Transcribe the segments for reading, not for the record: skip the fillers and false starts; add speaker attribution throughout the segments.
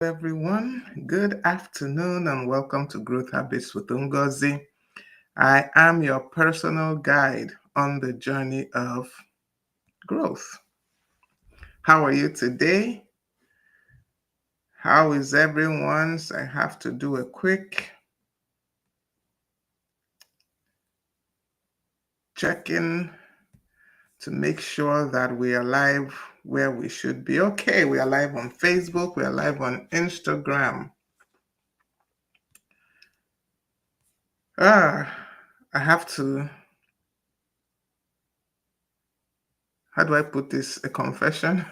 Speaker 1: Everyone. Good afternoon and welcome to Growth Habits with Ngozi. I am your personal guide on the journey of growth. How are you today? How is everyone? I have to do a quick check-in to make sure that we are live where we should be. Okay, we are live on Facebook, we are live on Instagram. I have to, how do I put this? A confession?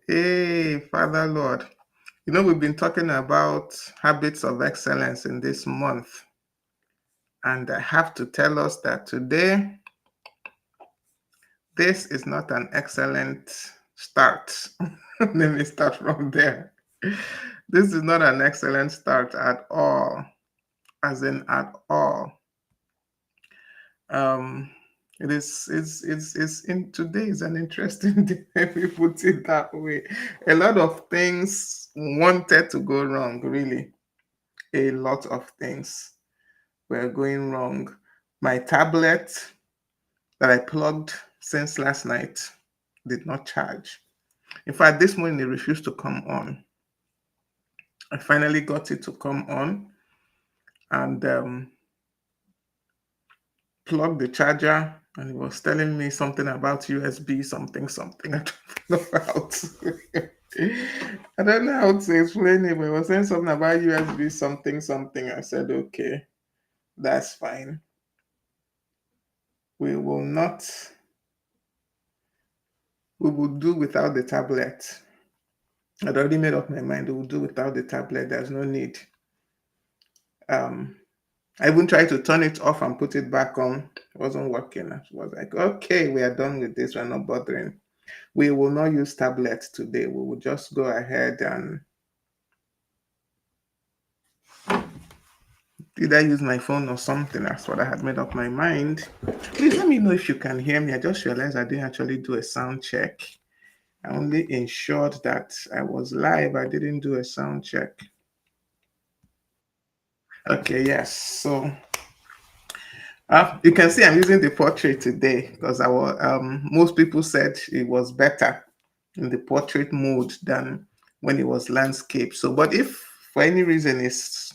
Speaker 1: Hey, Father Lord. We've been talking about habits of excellence in this month. And I have to tell us that today, this is not an excellent start. Let me start from there. This is not an excellent start at all, as in at all. Um, it's in today is an interesting day. Let me put it that way. A lot of things wanted to go wrong, really. A lot of things were going wrong. My tablet that I plugged since last night did not charge. In fact, this morning it refused to come on. I finally got it to come on and plugged the charger, and it was telling me something about USB, something. I don't know how to. I don't know how to explain it, but it was saying something about USB, something. I said, okay, that's fine. We will not. We will do without the tablet. I'd already made up my mind. We will do without the tablet. There's no need. I even tried to turn it off and put it back on. It wasn't working. I was like, okay, we are done with this. We're not bothering. We will not use tablets today. We will just go ahead and either use my phone or something. That's what I had made up my mind. Please let me know if you can hear me. I just realized I didn't actually do a sound check. I only ensured that I was live. I didn't do a sound check. Okay, yes. So you can see I'm using the portrait today because most people said it was better in the portrait mode than when it was landscape. So, but if for any reason it's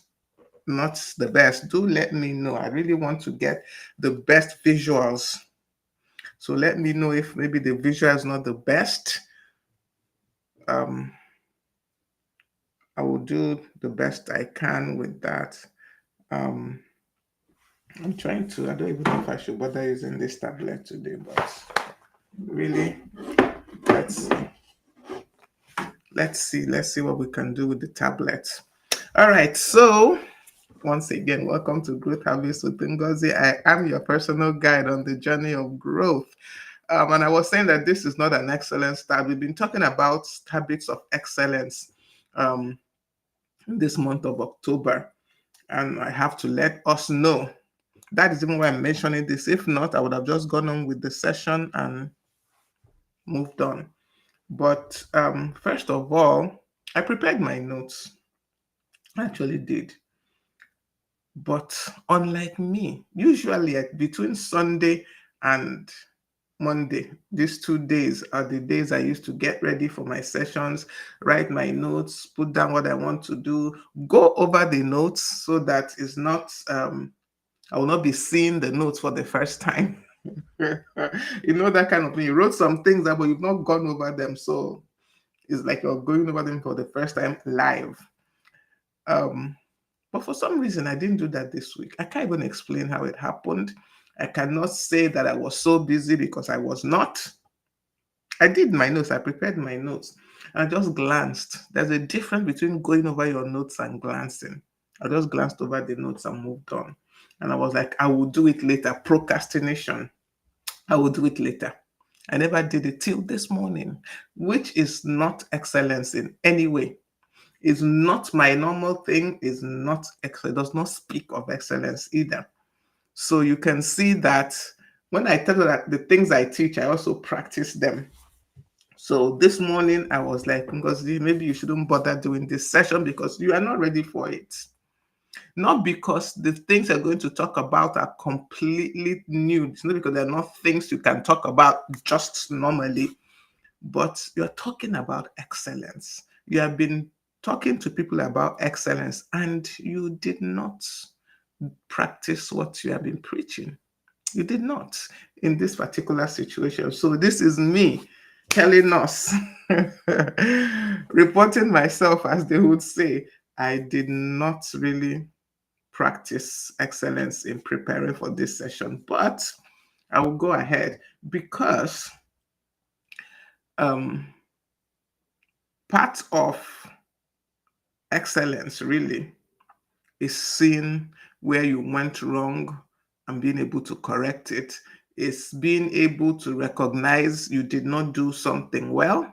Speaker 1: not the best, do let me know. I really want to get the best visuals. So let me know if maybe the visual is not the best. I will do the best I can with that. I'm trying to, I don't even know if I should bother using this tablet today, but really, let's see. Let's see what we can do with the tablet. All right, so once again, welcome to Growth Habits with Ngozi. I am your personal guide on the journey of growth. And I was saying that this is not an excellent start. We've been talking about habits of excellence this month of October. And I have to let us know. That is even why I'm mentioning this. If not, I would have just gone on with the session and moved on. But first of all, I prepared my notes. I actually did. But unlike me, usually between Sunday and Monday, these 2 days are the days I used to get ready for my sessions, write my notes, put down what I want to do, go over the notes so that it's not, I will not be seeing the notes for the first time. That kind of thing. You wrote some things that, but you've not gone over them. So it's like you're going over them for the first time live. But for some reason, I didn't do that this week. I can't even explain how it happened. I cannot say that I was so busy because I was not. I did my notes. I prepared my notes. I just glanced. There's a difference between going over your notes and glancing. I just glanced over the notes and moved on. And I was like, I will do it later. Procrastination. I will do it later. I never did it till this morning, which is not excellence in any way. Is not my normal thing, is not excellent, does not speak of excellence either. So you can see that when I tell you that the things I teach, I also practice them. So this morning I was like, Ngozi, maybe you shouldn't bother doing this session because you are not ready for it. Not because the things you're going to talk about are completely new. It's not because they're not things you can talk about just normally, but you're talking about excellence. You have been talking to people about excellence and you did not practice what you have been preaching. You did not in this particular situation. So this is me telling us, reporting myself, as they would say, I did not really practice excellence in preparing for this session, but I will go ahead because um, part of excellence really is seeing where you went wrong and being able to correct it. It's being able to recognize you did not do something well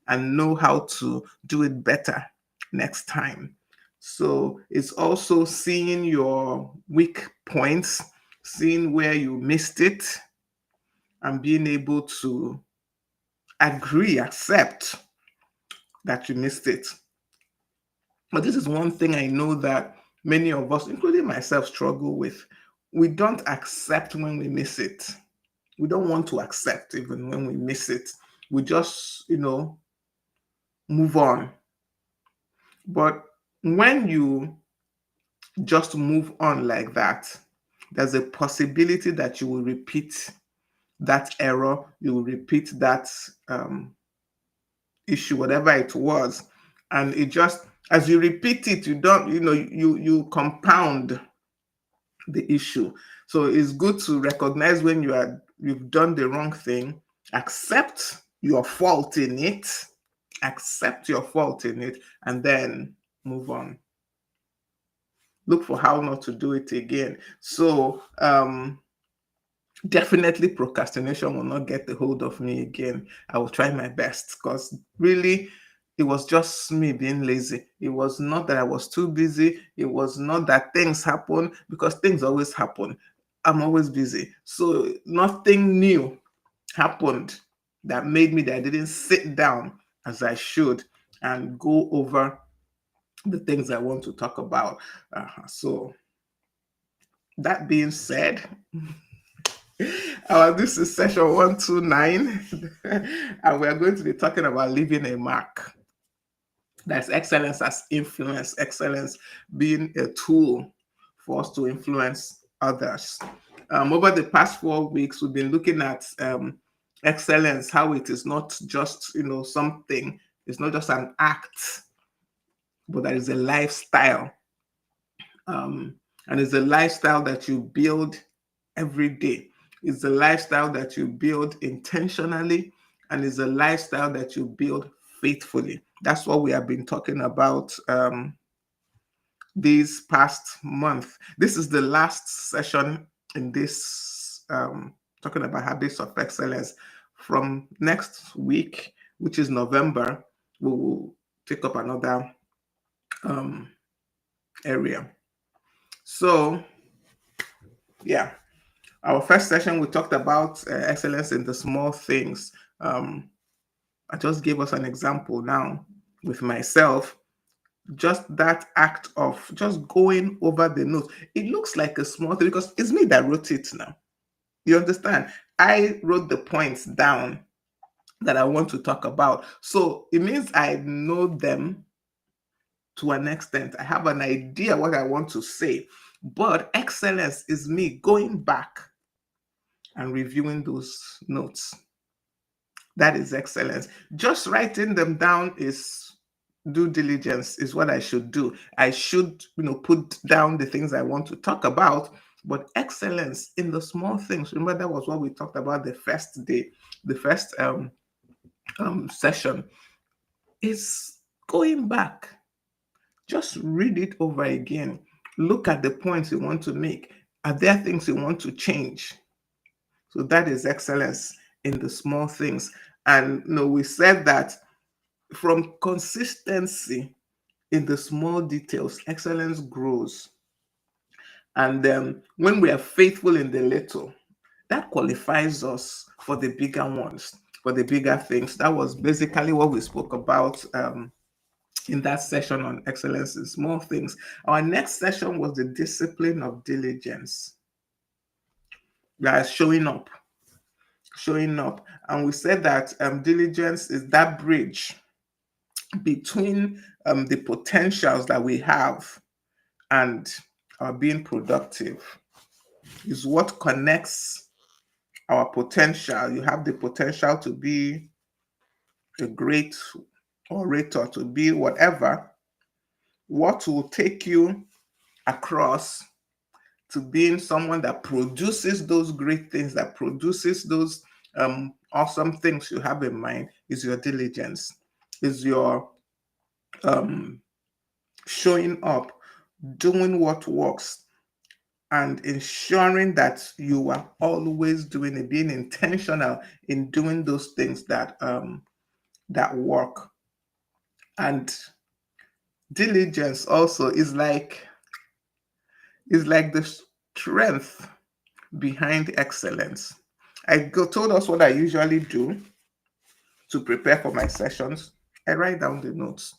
Speaker 1: and know how to do it better next time. So it's also seeing your weak points, seeing where you missed it, and being able to agree, accept that you missed it. But this is one thing I know that many of us, including myself, struggle with. We don't accept when we miss it. We don't want to accept even when we miss it. We just, move on. But when you just move on like that, there's a possibility that you will repeat that error, you will repeat that issue, whatever it was. And it just, as you repeat it, you don't, you compound the issue. So it's good to recognize when you've done the wrong thing, accept your fault in it, and then move on. Look for how not to do it again. So definitely procrastination will not get the hold of me again. I will try my best because really it was just me being lazy. It was not that I was too busy. It was not that things happen, because things always happen. I'm always busy. So nothing new happened that made me that I didn't sit down as I should and go over the things I want to talk about. So that being said, this is session 129, and we are going to be talking about leaving a mark. That's excellence as influence, excellence being a tool for us to influence others. Over the past 4 weeks, we've been looking at excellence, how it is not just something, it's not just an act, but that is a lifestyle. And it's a lifestyle that you build every day. It's a lifestyle that you build intentionally, and it's a lifestyle that you build faithfully. That's what we have been talking about this past month. This is the last session in this talking about habits of excellence. From next week, which is November, we will take up another area. So, yeah, our first session, we talked about excellence in the small things. I just gave us an example now with myself. Just that act of just going over the notes. It looks like a small thing because it's me that wrote it now. You understand? I wrote the points down that I want to talk about. So it means I know them to an extent. I have an idea what I want to say. But excellence is me going back and reviewing those notes. That is excellence. Just writing them down is due diligence, is what I should do. I should, put down the things I want to talk about, but excellence in the small things. Remember, that was what we talked about the first day, the first session, is going back. Just read it over again. Look at the points you want to make. Are there things you want to change? So that is excellence in the small things. And we said that from consistency in the small details, excellence grows. And when we are faithful in the little, that qualifies us for the bigger ones. for the bigger things. That was basically what we spoke about in that session on excellence in small things. Our next session was the discipline of diligence. Yeah, showing up. And we said that diligence is that bridge between the potentials that we have and our being productive. Is what connects our potential. You have the potential to be a great orator, to be whatever. What will take you across to being someone that produces those great things, that produces those awesome things you have in mind, is your diligence, is your um, showing up, doing what works, and ensuring that you are always doing it, being intentional in doing those things that work. And diligence also is like the strength behind excellence. Told us what I usually do to prepare for my sessions. I write down the notes,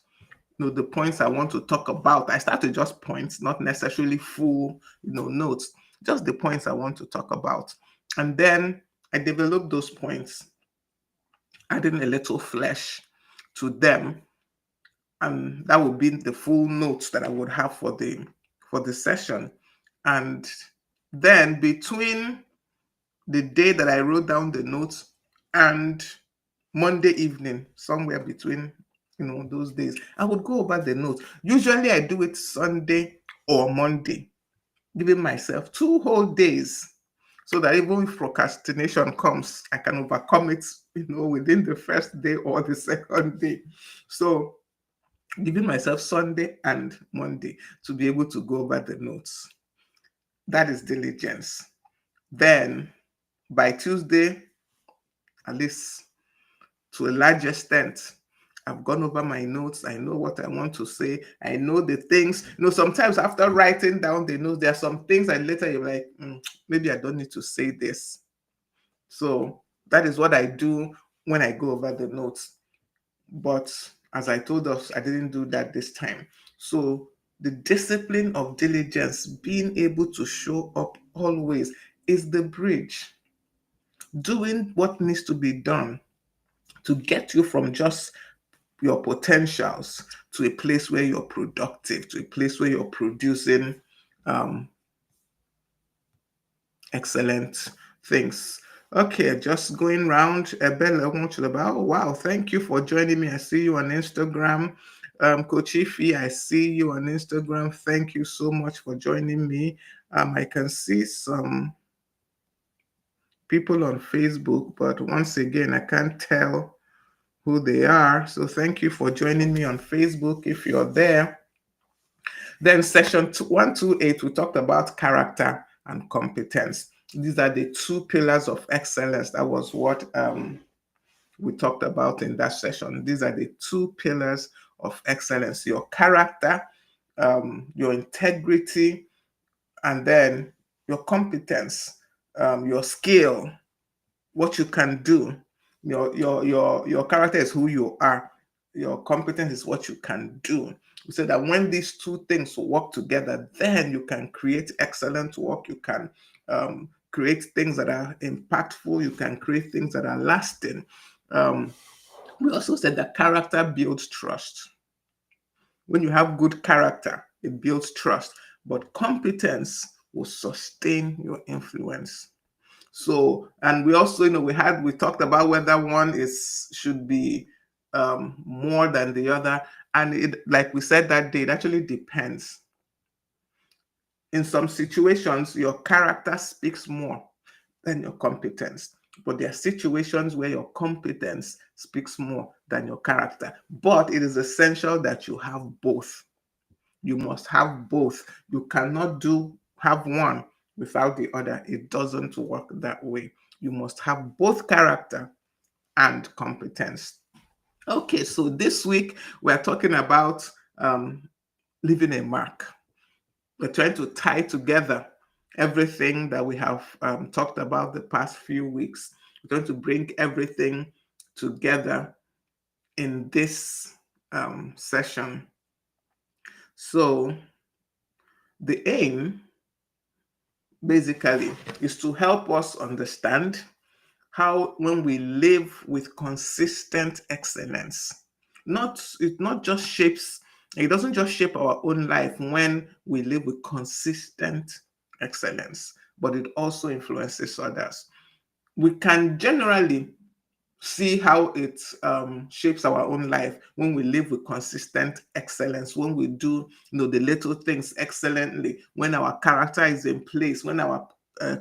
Speaker 1: the points I want to talk about. I start with just points, not necessarily full, notes, just the points I want to talk about. And then I develop those points, adding a little flesh to them. And that would be the full notes that I would have for the session. And then between the day that I wrote down the notes and Monday evening, somewhere between those days, I would go over the notes. Usually I do it Sunday or Monday, giving myself 2 whole days so that even if procrastination comes, I can overcome it, within the first day or the second day. So giving myself Sunday and Monday to be able to go over the notes. That is diligence. Then by Tuesday, at least to a large extent, I've gone over my notes. I know what I want to say. I know the things. Sometimes after writing down the notes, there are some things that later you're like, maybe I don't need to say this. So that is what I do when I go over the notes. But as I told us, I didn't do that this time. So the discipline of diligence, being able to show up always, is the bridge. Doing what needs to be done to get you from just your potentials to a place where you're productive, to a place where you're producing excellent things. Okay, just going round. Bella Wonchulaba. Oh, wow. Thank you for joining me. I see you on Instagram. Coach Ify, I see you on Instagram. Thank you so much for joining me. I can see some people on Facebook, but once again, I can't tell who they are. So thank you for joining me on Facebook if you're there. Then session 128, we talked about character and competence. These are the two pillars of excellence. That was what we talked about in that session. These are the two pillars of excellence: your character, your integrity, and then your competence, your skill, what you can do. Your character is who you are. Your competence is what you can do. We said that when these two things work together, then you can create excellent work. You can create things that are impactful. You can create things that are lasting. We also said that character builds trust. When you have good character, it builds trust. But competence will sustain your influence. So, and we also, we talked about whether one should be more than the other. And it, like we said that day, it actually depends. In some situations, your character speaks more than your competence. But there are situations where your competence speaks more than your character. But it is essential that you have both. You must have both. You cannot have one without the other. It doesn't work that way. You must have both character and competence. Okay, so this week we're talking about leaving a mark. We're trying to tie together everything that we have talked about the past few weeks. We're trying to bring everything together in this session. So, the aim basically is to help us understand how, when we live with consistent excellence, it not just shapes, it doesn't just shape our own life when we live with consistent excellence, but it also influences others. We can generally see how it shapes our own life when we live with consistent excellence, when we do, the little things excellently, when our character is in place, when our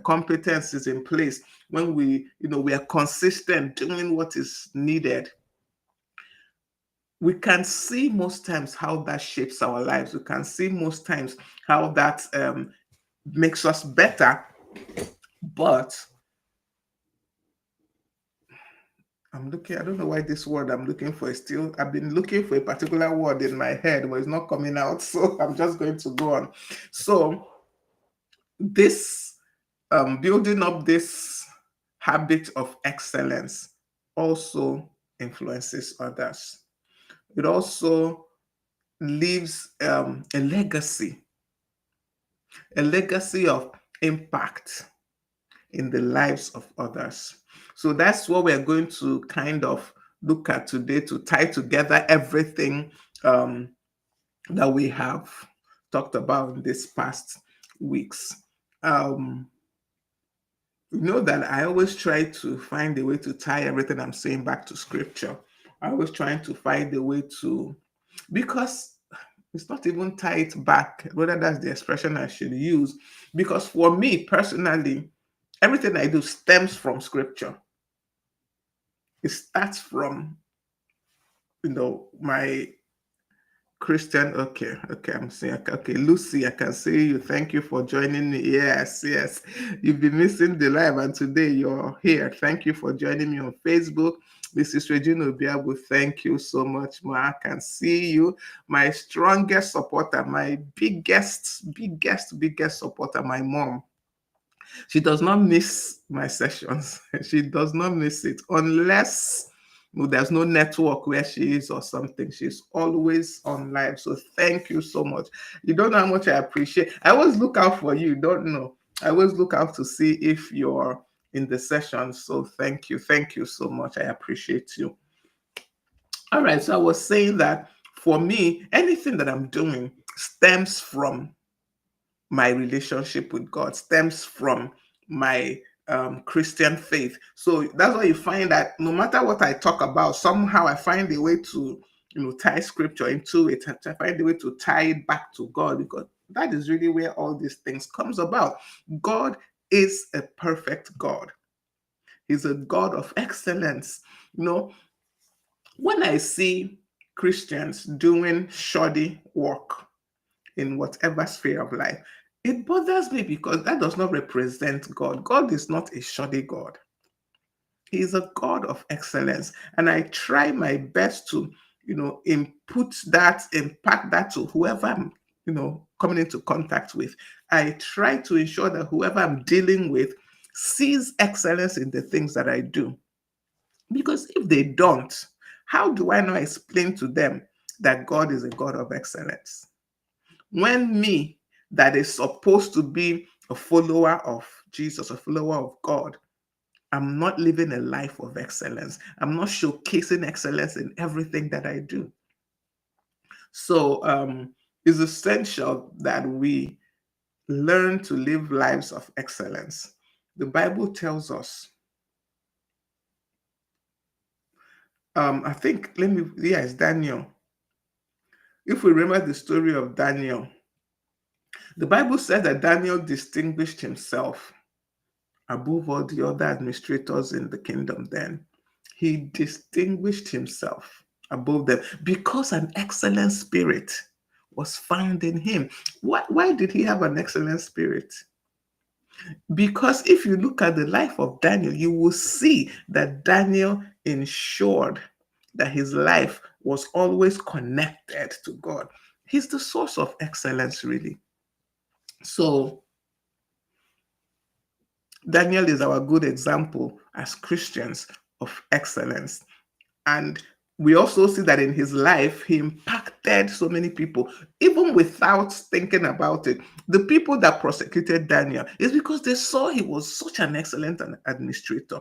Speaker 1: competence is in place, when we are consistent doing what is needed. We can see most times how that shapes our lives. We can see most times how that makes us better. But I don't know why this word I'm looking for is still, I've been looking for a particular word in my head, but it's not coming out. So I'm just going to go on. So this building up this habit of excellence also influences others. It also leaves a legacy of impact in the lives of others. So that's what we're going to kind of look at today, to tie together everything that we have talked about in these past weeks. Um, you know that I always try to find a way to tie everything I'm saying back to scripture. I always trying to find a way to, because it's not even tie it back, whether that's the expression I should use. Because for me personally, everything I do stems from scripture. It starts from, my Christian. Okay, I'm saying, okay, Lucy, I can see you. Thank you for joining me. Yes. You've been missing the live, and today you're here. Thank you for joining me on Facebook. Mrs. Regina Obiabu, thank you so much, Ma. I can see you. My strongest supporter, my biggest supporter, my mom. She does not miss my sessions. She does not miss it unless there's no network where she is or something. She's always on live. So thank you so much. You don't know how much I appreciate. I always look out for you. You don't know. I always look out to see if you're in the session. So thank you. Thank you so much. I appreciate you. All right. So I was saying that for me, anything that I'm doing stems from my relationship with God, stems from my Christian faith. So that's why you find that no matter what I talk about, somehow I find a way to, tie scripture into it, and I find a way to tie it back to God, because that is really where all these things comes about. God is a perfect God. He's a God of excellence. When I see Christians doing shoddy work, in whatever sphere of life, it bothers me, because that does not represent God. God is not a shoddy God. He is a God of excellence. And I try my best to, impact that to whoever I'm, coming into contact with. I try to ensure that whoever I'm dealing with sees excellence in the things that I do. Because if they don't, how do I now explain to them that God is a God of excellence? When me, that is supposed to be a follower of Jesus, a follower of God, I'm not living a life of excellence. I'm not showcasing excellence in everything that I do. So it's essential that we learn to live lives of excellence. The Bible tells us, I think, it's Daniel. If we remember the story of Daniel, the Bible said that Daniel distinguished himself above all the other administrators in the kingdom then. He distinguished himself above them because an excellent spirit was found in him. Why did he have an excellent spirit? Because if you look at the life of Daniel, you will see that Daniel ensured that his life was always connected to God. He's the source of excellence, really. So Daniel is our good example as Christians of excellence. And we also see that in his life, he impacted so many people, even without thinking about it. The people that prosecuted Daniel is because they saw he was such an excellent administrator.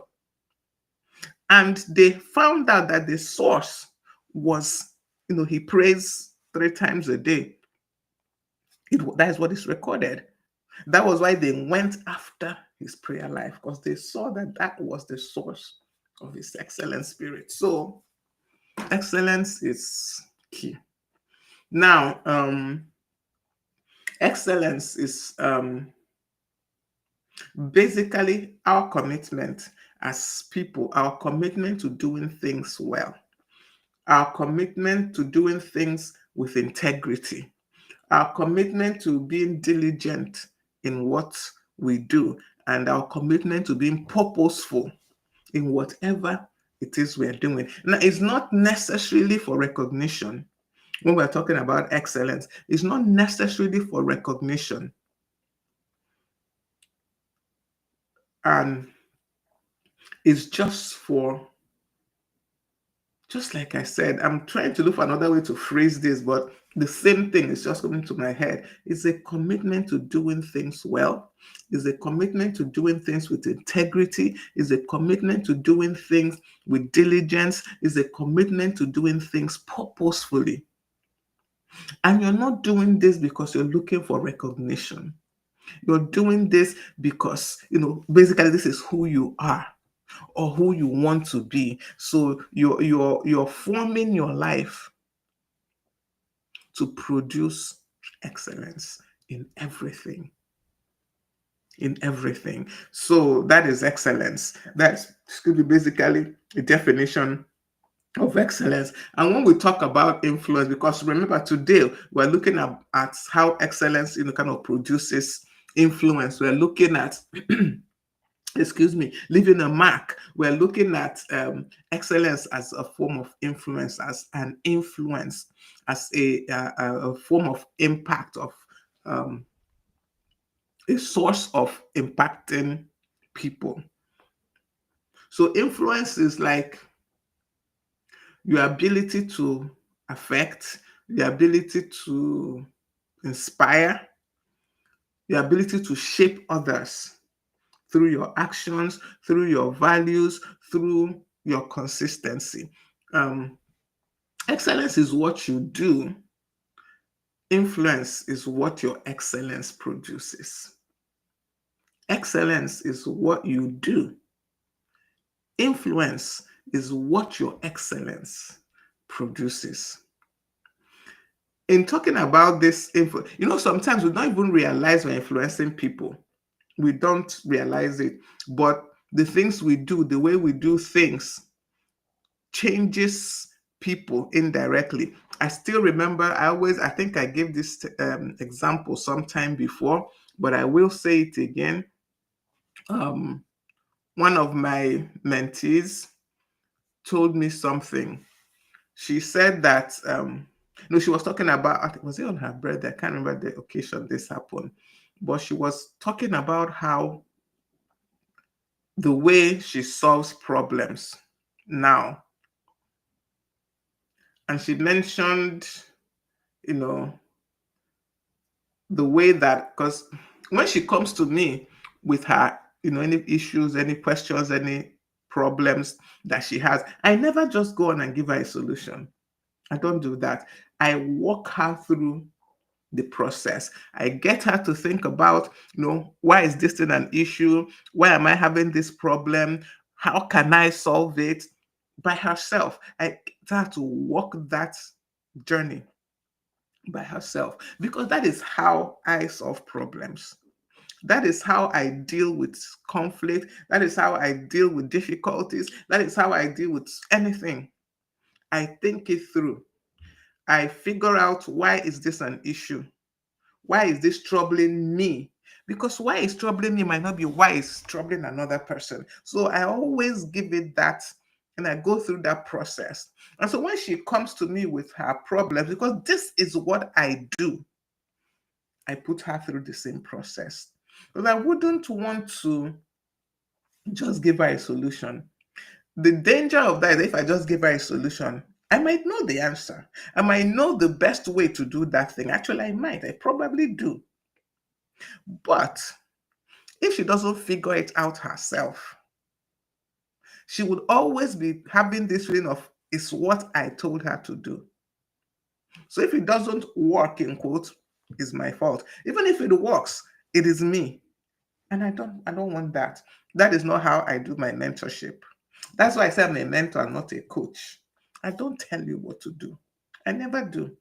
Speaker 1: And they found out that the source was, he prays 3 times a day. That is what is recorded. That was why they went after his prayer life, because they saw that that was the source of his excellent spirit. So excellence is key. Now, excellence is basically our commitment as people, our commitment to doing things well, our commitment to doing things with integrity, our commitment to being diligent in what we do, and our commitment to being purposeful in whatever it is we're doing. Now, it's not necessarily for recognition. When we're talking about excellence, it's not necessarily for recognition. And it's just like I said, I'm trying to look for another way to phrase this, but the same thing is just coming to my head. It's a commitment to doing things well. It's a commitment to doing things with integrity. It's a commitment to doing things with diligence. It's a commitment to doing things purposefully. And you're not doing this because you're looking for recognition. You're doing this because, basically this is who you are or who you want to be. So you're forming your life to produce excellence in everything. In everything. So that is excellence. That's basically a definition of excellence. And when we talk about influence, because remember today we're looking at how excellence kind of produces influence. We're looking at leaving a mark. We're looking at excellence as a form of influence, as an influence, as a form of impact, of a source of impacting people. So influence is like your ability to affect, the ability to inspire, the ability to shape others through your actions, through your values, through your consistency. Um, Excellence is what you do. Influence is what your excellence produces. Excellence is what you do. Influence is what your excellence produces. In talking about this sometimes we don't even realize we're influencing people. We don't realize it, but the things we do, the way we do things, changes people indirectly. I still remember, I think I gave this example sometime before, but I will say it again. One of my mentees told me something. She said that, she was talking about, I think, was it on her birthday? I can't remember the occasion this happened, but she was talking about how the way she solves problems now. And she mentioned, you know, the way that, because when she comes to me with her, any issues, any questions, any problems that she has, I never just go on and give her a solution. I don't do that. I walk her through the process. I get her to think about, why is this thing an issue? Why am I having this problem? How can I solve it by herself? I get her to walk that journey by herself, because that is how I solve problems. That is how I deal with conflict. That is how I deal with difficulties. That is how I deal with anything. I think it through. I figure out, why is this an issue? Why is this troubling me? Because why it's troubling me might not be why it's troubling another person. So I always give it that, and I go through that process. And so when she comes to me with her problems, because this is what I do, I put her through the same process. Because I wouldn't want to just give her a solution. The danger of that is if I just give her a solution, I might know the answer. I might know the best way to do that thing. Actually, I might. I probably do. But if she doesn't figure it out herself, she would always be having this feeling of, it's what I told her to do. So if it doesn't work, in quotes, it's my fault. Even if it works, it is me. And I don't want that. That is not how I do my mentorship. That's why I say I'm a mentor, not a coach. I don't tell you what to do. I never do.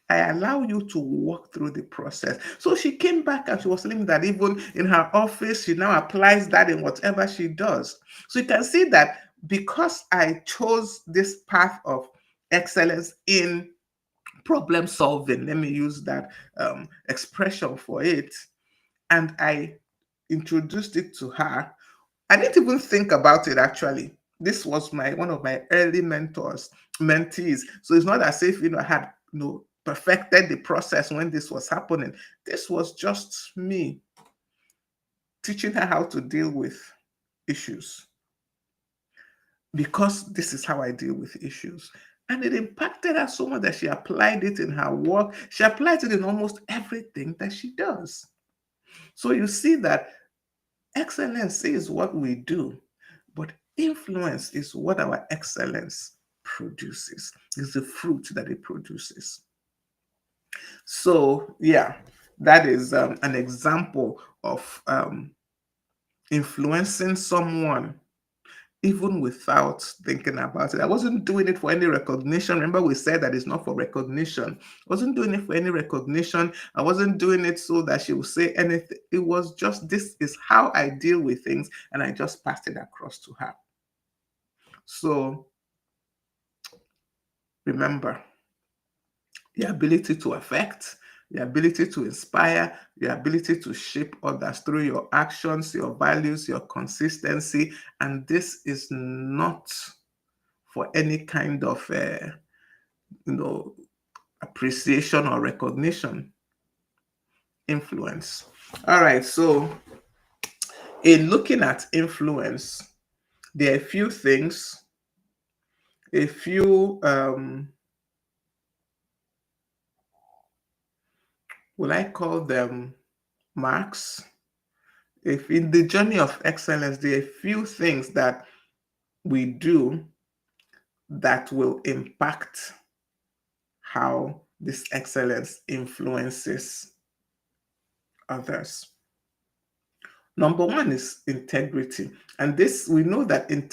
Speaker 1: I allow you to walk through the process. So she came back and she was telling me that even in her office, she now applies that in whatever she does. So you can see that because I chose this path of excellence in problem solving, let me use that expression for it, and I introduced it to her. I didn't even think about it actually. This was my one of my early mentees. So it's not as if I had perfected the process when this was happening. This was just me teaching her how to deal with issues, because this is how I deal with issues. And it impacted her so much that she applied it in her work. She applies it in almost everything that she does. So you see that excellence is what we do, but influence is what our excellence produces, is the fruit that it produces. So, yeah, that is an example of influencing someone even without thinking about it. I wasn't doing it for any recognition. Remember, we said that it's not for recognition. I wasn't doing it for any recognition. I wasn't doing it so that she would say anything. It was just, this is how I deal with things, and I just passed it across to her. So remember, the ability to affect, the ability to inspire, the ability to shape others through your actions, your values, your consistency. And this is not for any kind of you know, appreciation or recognition. Influence. All right. So, in looking at influence, there are a few things, a few, will I call them marks? If in the journey of excellence, there are a few things that we do that will impact how this excellence influences others. Number one is integrity. And this, we know that, in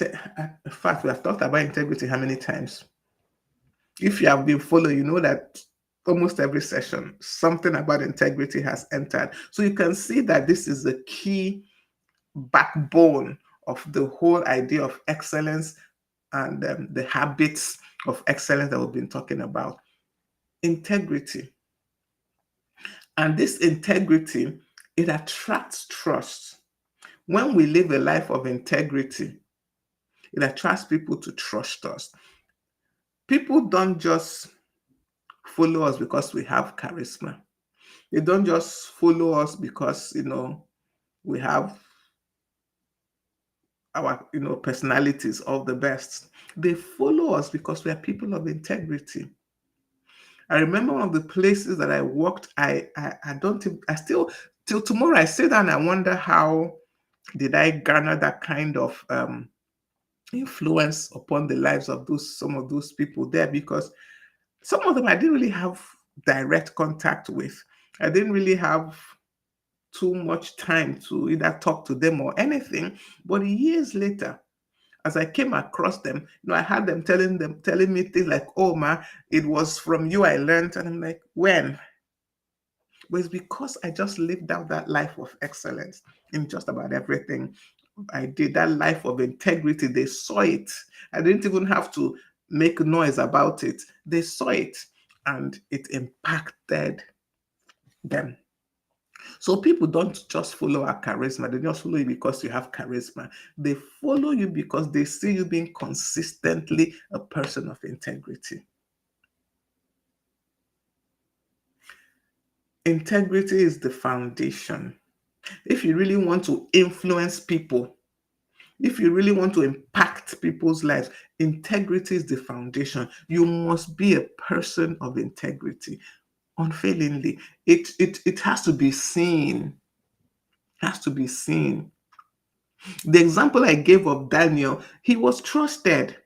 Speaker 1: fact, we have talked about integrity how many times? If you have been following, you know that almost every session, something about integrity has entered. So you can see that this is the key backbone of the whole idea of excellence and the habits of excellence that we've been talking about. Integrity. And this integrity, it attracts trust. When we live a life of integrity, it attracts people to trust us. People don't just follow us because we have charisma. They don't just follow us because, we have our, personalities of the best. They follow us because we are people of integrity. I remember one of the places that I worked, I don't think, I still, till tomorrow, I sit down and I wonder how did I garner that kind of influence upon the lives of some of those people there, because some of them I didn't really have direct contact with. I didn't really have too much time to either talk to them or anything. But years later, as I came across them, I had them telling me things like, "Oh ma, it was from you I learned." And I'm like, when? But it's because I just lived out that life of excellence in just about everything I did, that life of integrity. They saw it. I didn't even have to make noise about it. They saw it, and it impacted them. So people don't just follow our charisma. They just follow you because you have charisma. They follow you because they see you being consistently a person of integrity. Integrity is the foundation. If you really want to influence people, If you really want to impact people's lives, integrity is the foundation. You must be a person of integrity unfailingly. It has to be seen. Has to be seen. The example I gave of Daniel, he was trusted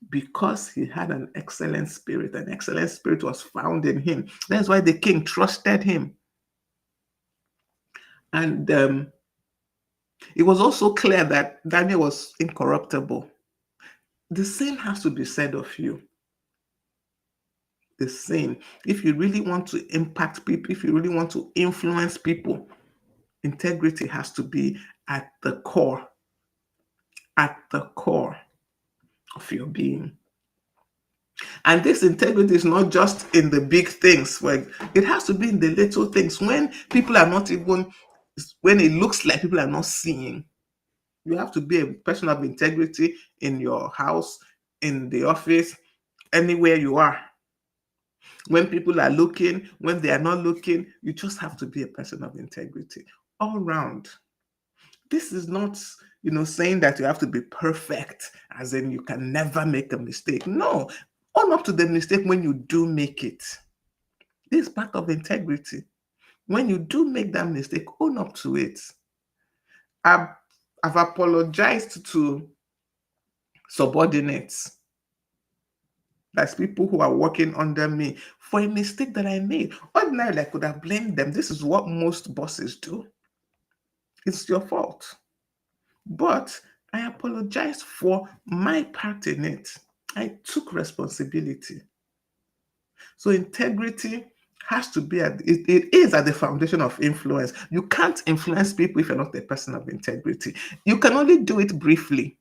Speaker 1: because he had an excellent spirit. An excellent spirit was found in him. That's why the king trusted him. And it was also clear that Daniel was incorruptible. The same has to be said of you. The same. If you really want to impact people, if you really want to influence people, integrity has to be at the core of your being. And this integrity is not just in the big things, where it has to be in the little things. When people are not even, when it looks like people are not seeing, you have to be a person of integrity in your house, in the office, anywhere you are. When people are looking, when they are not looking, you just have to be a person of integrity all round. This is not, saying that you have to be perfect, as in you can never make a mistake. No, own up to the mistake when you do make it. This is part of integrity. When you do make that mistake, own up to it. I've, I've apologized to subordinates, that's people who are working under me, for a mistake that I made. Ordinarily, I could have blamed them. This is what most bosses do. It's your fault. But I apologized for my part in it. I took responsibility. So integrity has to be it is at the foundation of influence. You can't influence people if you're not a person of integrity. You can only do it briefly.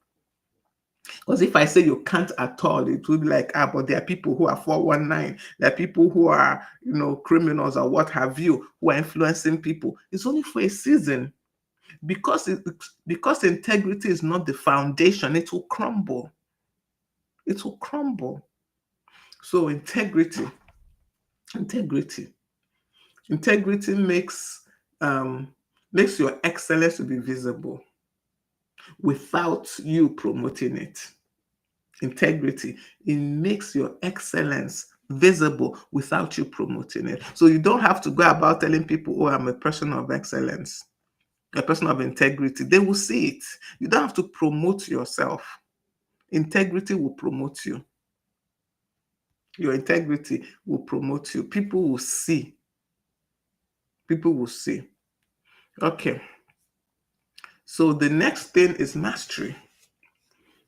Speaker 1: Because if I say you can't at all, it would be like, but there are people who are 419, there are people who are, criminals or what have you, who are influencing people. It's only for a season. Because integrity is not the foundation, it will crumble. It will crumble. So integrity makes your excellence to be visible without you promoting it. Integrity, it makes your excellence visible without you promoting it. So you don't have to go about telling people, oh, I'm a person of excellence, a person of integrity. They will see it. You don't have to promote yourself. Integrity will promote you. Your integrity will promote you. People will see. People will see. Okay. So the next thing is mastery.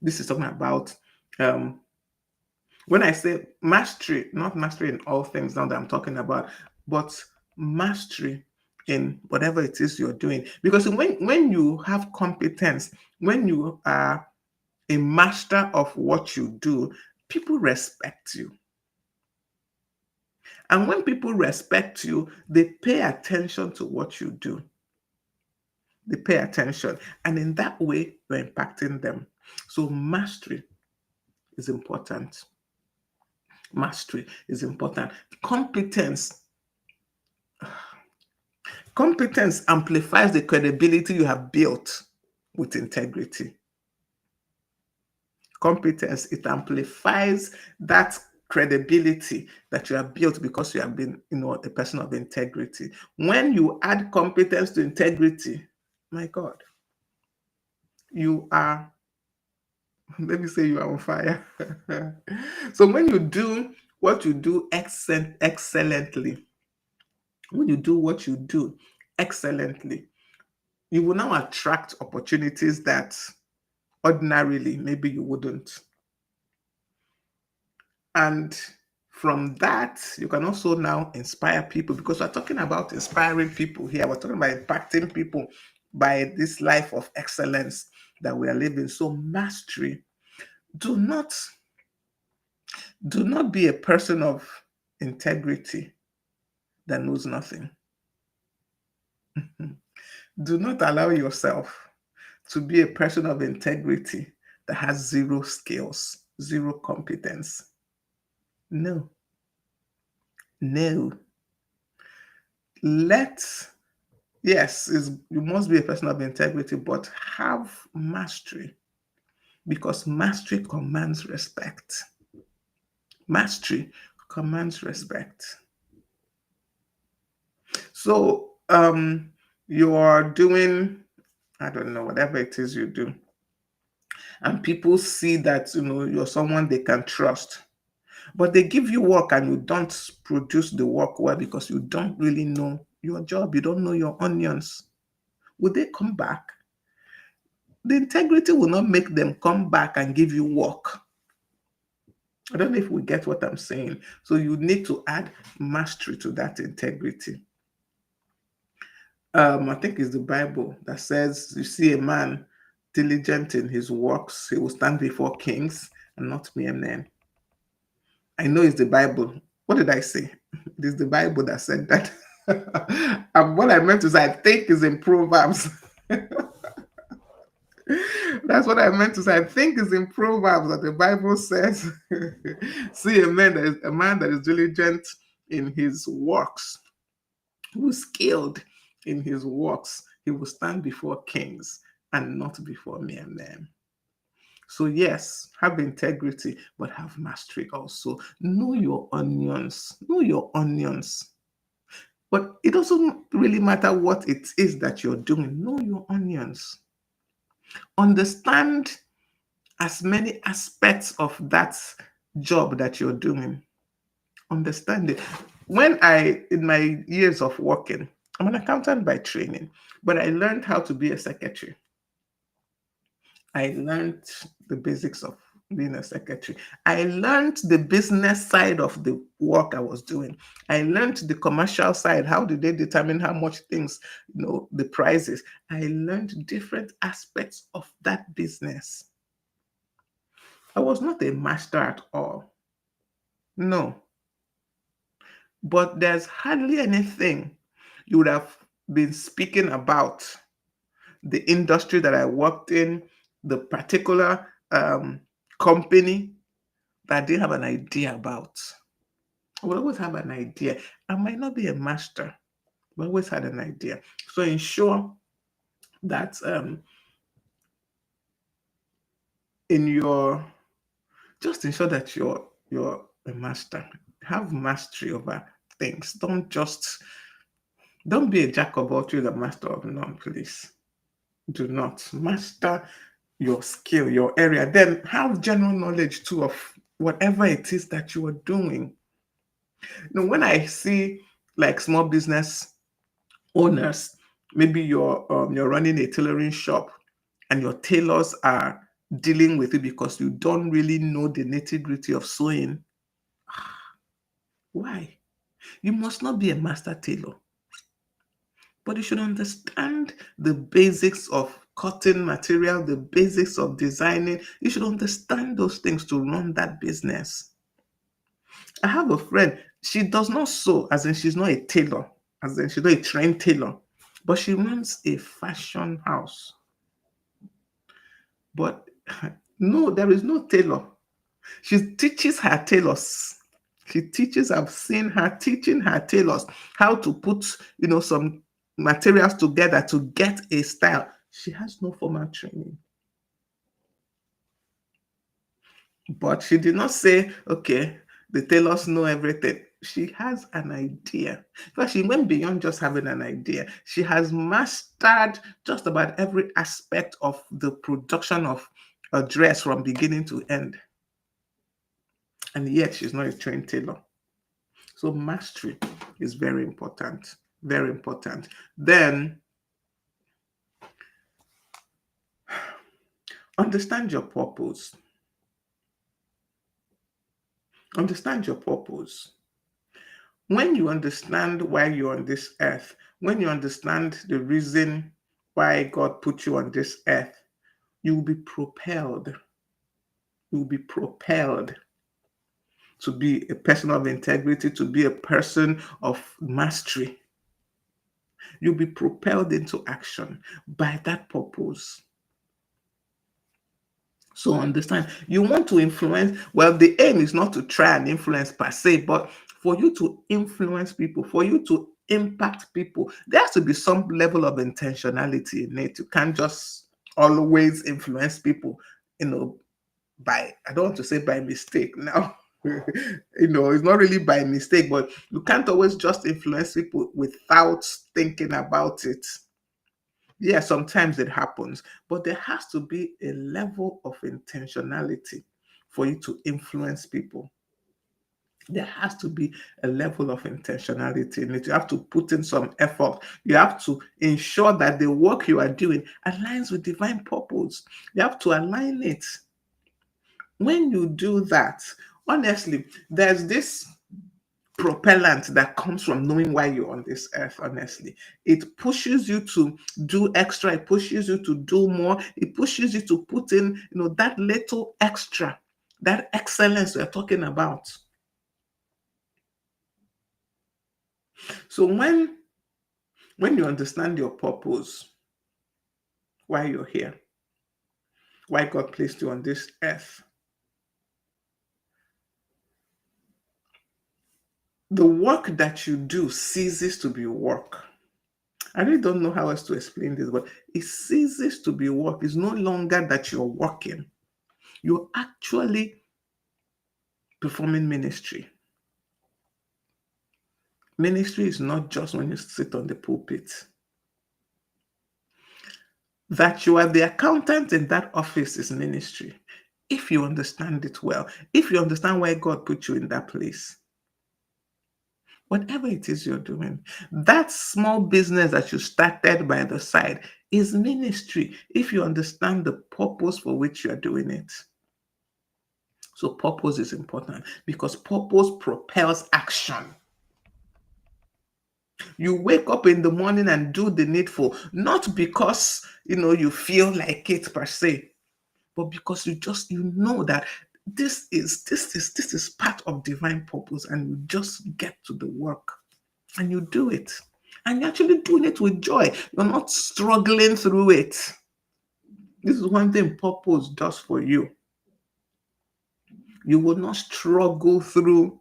Speaker 1: This is talking about when I say mastery, not mastery in all things now that I'm talking about, but mastery in whatever it is you're doing. Because when you have competence, when you are a master of what you do, people respect you. And when people respect you, they pay attention to what you do. They pay attention. And in that way, you're impacting them. So mastery is important. Mastery is important. Competence amplifies the credibility you have built with integrity. Competence, it amplifies that credibility that you have built because you have been, a person of integrity. When you add competence to integrity, my God, you are, let me say you are on fire. So when you do what you do excellently, when you do what you do excellently, you will now attract opportunities that ordinarily maybe you wouldn't. And from that, you can also now inspire people, because we're talking about inspiring people here. We're talking about impacting people by this life of excellence that we are living. So mastery. Do not be a person of integrity that knows nothing. Do not allow yourself to be a person of integrity that has zero skills, zero competence. No. No. Let Yes, you must be a person of integrity, but have mastery, because mastery commands respect. Mastery commands respect. So you are doing, I don't know, whatever it is you do, and people see that you're someone they can trust, but they give you work and you don't produce the work well because you don't really know your job, you don't know your onions. Will they come back? The integrity will not make them come back and give you work. I don't know if we get what I'm saying. So you need to add mastery to that integrity. I think it's the Bible that says, you see a man diligent in his works, he will stand before kings and not mere men. I know it's the Bible. What did I say? It is the Bible that said that. And what I meant to say, I think, is in Proverbs. That's what I meant to say. I think it's in Proverbs that the Bible says, see a man that is diligent in his works, who's skilled in his works, he will stand before kings and not before mere men. So yes, have integrity, but have mastery also. Know your onions. Know your onions. But it doesn't really matter what it is that you're doing. Know your onions. Understand as many aspects of that job that you're doing. Understand it. In my years of working, I'm an accountant by training, but I learned how to be a secretary. I learned the basics of being a secretary. I learned the business side of the work I was doing. I learned the commercial side. How did they determine how much things, the prices? I learned different aspects of that business. I was not a master at all. No. But there's hardly anything you would have been speaking about the industry that I worked in, the particular company that I didn't have an idea about. I would always have an idea. I might not be a master, but I always had an idea. So ensure that in your just ensure that you're a master. Have mastery over things. Don't be a jack of all trades, a master of none, please. Do not. Master your skill, your area. Then have general knowledge too of whatever it is that you are doing. When I see like small business owners, maybe you're running a tailoring shop and your tailors are dealing with it because you don't really know the nitty-gritty of sewing. Why? You must not be a master tailor, but you should understand the basics of cutting material, the basics of designing. You should understand those things to run that business. I have a friend, she does not sew, as in she's not a tailor, as in she's not a trained tailor, but she runs a fashion house. But no, there is no tailor. She teaches her tailors. I've seen her teaching her tailors how to put, some materials together to get a style. She has no formal training. But she did not say, okay, the tailors know everything. She has an idea. In fact, she went beyond just having an idea. She has mastered just about every aspect of the production of a dress from beginning to end. And yet she's not a trained tailor. So mastery is very important. Very important. Then understand your purpose. Understand your purpose. When you understand why you're on this earth, when you understand the reason why God put you on this earth, you will be propelled. You will be propelled to be a person of integrity, to be a person of mastery. You'll be propelled into action by that purpose. So understand, you want to influence. Well, the aim is not to try and influence per se, but for you to influence people, for you to impact people, there has to be some level of intentionality in it. You can't just always influence people, you know, by, I don't want to say by mistake now. It's not really by mistake, but you can't always just influence people without thinking about it. Yeah, sometimes it happens, but there has to be a level of intentionality for you to influence people. There has to be a level of intentionality in it. You have to put in some effort. You have to ensure that the work you are doing aligns with divine purpose. You have to align it. When you do that, honestly, there's this propellant that comes from knowing why you're on this earth. Honestly, it pushes you to do extra, it pushes you to do more, it pushes you to put in, that little extra, that excellence we're talking about. So when you understand your purpose, why you're here, why God placed you on this earth, the work that you do ceases to be work. I really don't know how else to explain this, but it ceases to be work. It's no longer that you're working. You're actually performing ministry. Ministry is not just when you sit on the pulpit. That you are the accountant in that office is ministry. If you understand it well, if you understand why God put you in that place, whatever it is you're doing, that small business that you started by the side is ministry if you understand the purpose for which you're doing it. So purpose is important because purpose propels action. You wake up in the morning and do the needful, not because you feel like it per se, but because you know that this is part of divine purpose, and you just get to the work and you do it. And you're actually doing it with joy. You're not struggling through it. This is one thing purpose does for you. You will not struggle through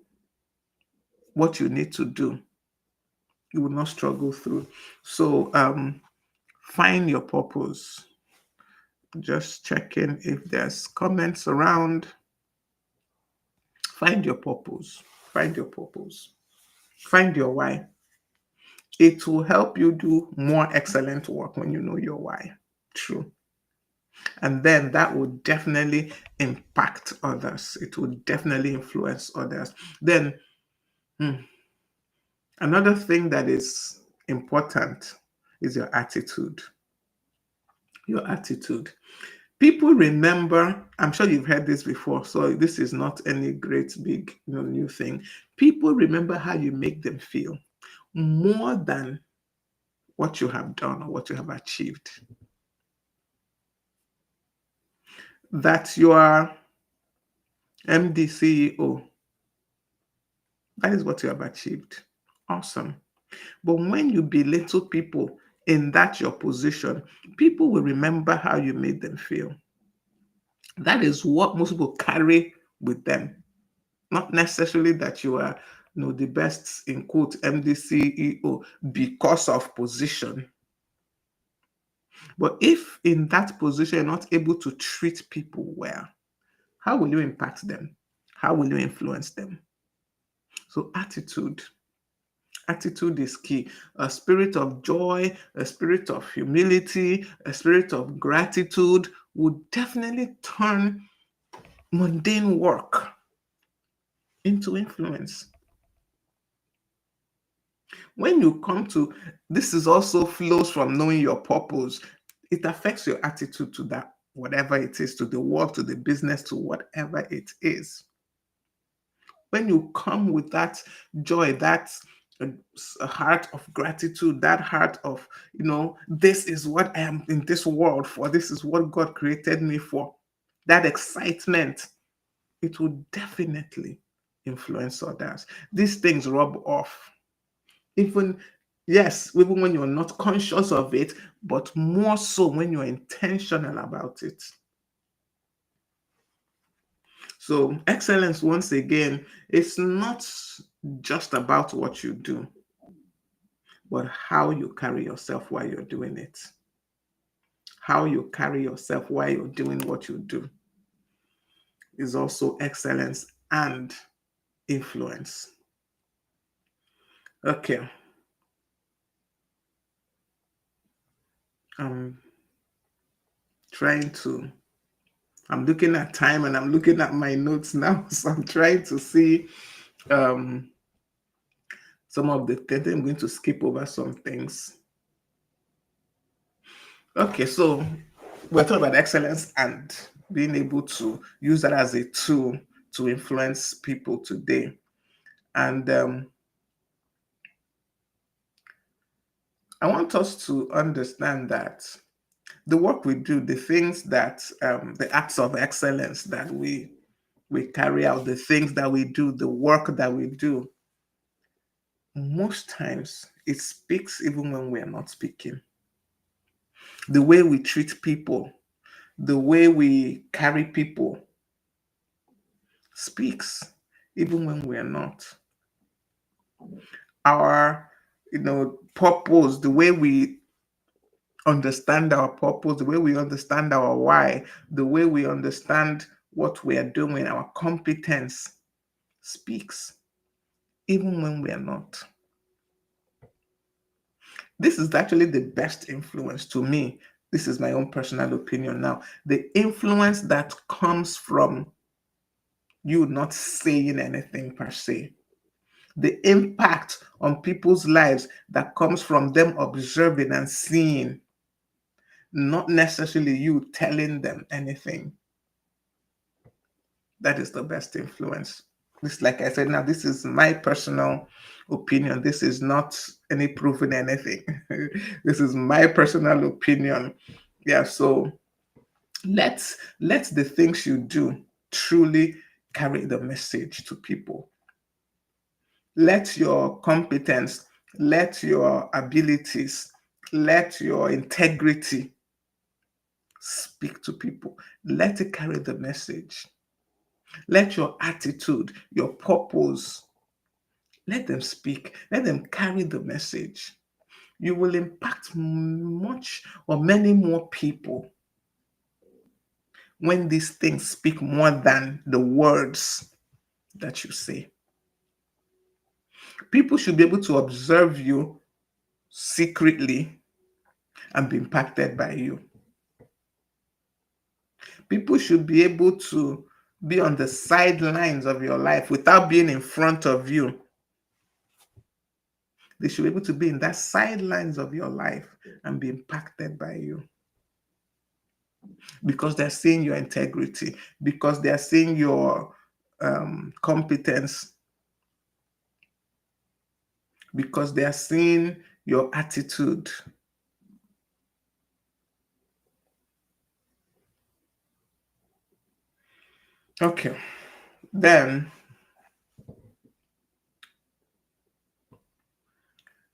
Speaker 1: what you need to do. You will not struggle through. So find your purpose. Just checking if there's comments around. Find your purpose. Find your purpose. Find your why. It will help you do more excellent work when you know your why. True. And then that will definitely impact others. It will definitely influence others. Then another thing that is important is your attitude. Your attitude. People remember, I'm sure you've heard this before, so this is not any great big new thing. People remember how you make them feel more than what you have done or what you have achieved. That you are MD CEO, that is what you have achieved. Awesome. But when you belittle people in that your position, people will remember how you made them feel. That is what most people carry with them. Not necessarily that you are the best in quote MD CEO because of position. But if in that position you're not able to treat people well, how will you impact them? How will you influence them? So attitude is key. A spirit of joy, a spirit of humility, a spirit of gratitude would definitely turn mundane work into influence. When you come to this, is also flows from knowing your purpose. It affects your attitude to that, whatever it is, to the work, to the business, to whatever it is. When you come with that joy, that a heart of gratitude, that heart of, this is what I am in this world for, this is what God created me for, that excitement, it will definitely influence others. These things rub off. Even, yes, even when you're not conscious of it, but more so when you're intentional about it. So, excellence, once again, it's not just about what you do. but how you carry yourself while you're doing it. How you carry yourself while you're doing what you do is also excellence and influence. Okay, I'm trying to, I'm looking at time and I'm looking at my notes now. So I'm trying to see um, some of the things. I'm going to skip over some things. Okay, so we're talking about excellence and being able to use that as a tool to influence people today. And I want us to understand that the work we do, the things that, the acts of excellence that we carry out, the things that we do, the work that we do, most times it speaks even when we are not speaking. The way we treat people, the way we carry people speaks even when we are not. Our, purpose, the way we understand our purpose, the way we understand our why, the way we understand what we are doing, our competence speaks even when we are not. This is actually the best influence to me. This is my own personal opinion now. The influence that comes from you not saying anything per se. The impact on people's lives that comes from them observing and seeing, not necessarily you telling them anything. That is the best influence. This, like I said, now this is my personal opinion. This is not any proof in anything. This is my personal opinion. Yeah, so let the things you do truly carry the message to people. Let your competence, let your abilities, let your integrity speak to people. Let it carry the message. Let your attitude, your purpose, let them speak. Let them carry the message. You will impact much or many more people when these things speak more than the words that you say. People should be able to observe you secretly and be impacted by you. People should be able to be on the sidelines of your life without being in front of you. They should be able to be in that sidelines of your life and be impacted by you because they're seeing your integrity, because they're seeing your competence, because they're seeing your attitude. Okay, then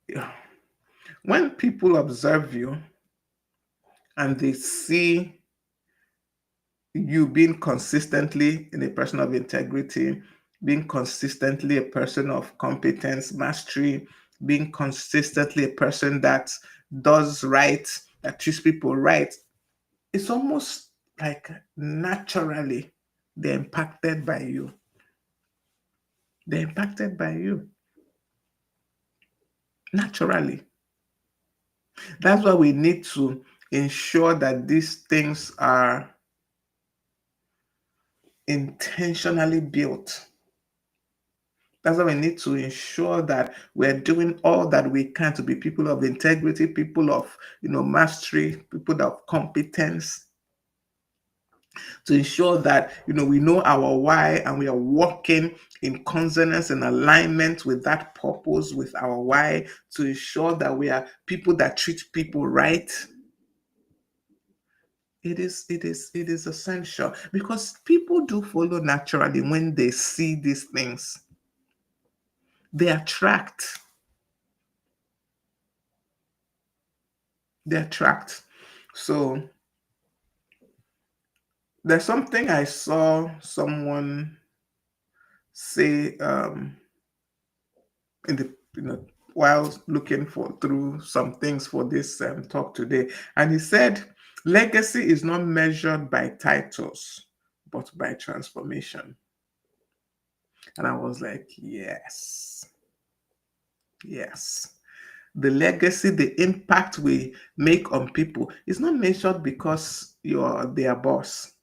Speaker 1: yeah, when people observe you and they see you being consistently in a person of integrity, being consistently a person of competence, mastery, being consistently a person that does right, that treats people right, it's almost like naturally they're impacted by you. They're impacted by you naturally. That's why we need to ensure that these things are intentionally built. That's why we need to ensure that we're doing all that we can to be people of integrity, people of mastery, people of competence, to ensure that we know our why and we are working in consonance and alignment with that purpose, with our why, to ensure that we are people that treat people right. It is essential because people do follow naturally when they see these things. They attract. They attract. So there's something I saw someone say in the while looking for through some things for this talk today, and he said legacy is not measured by titles but by transformation. And I was like, yes, yes. The legacy, the impact we make on people is not measured because you're their boss,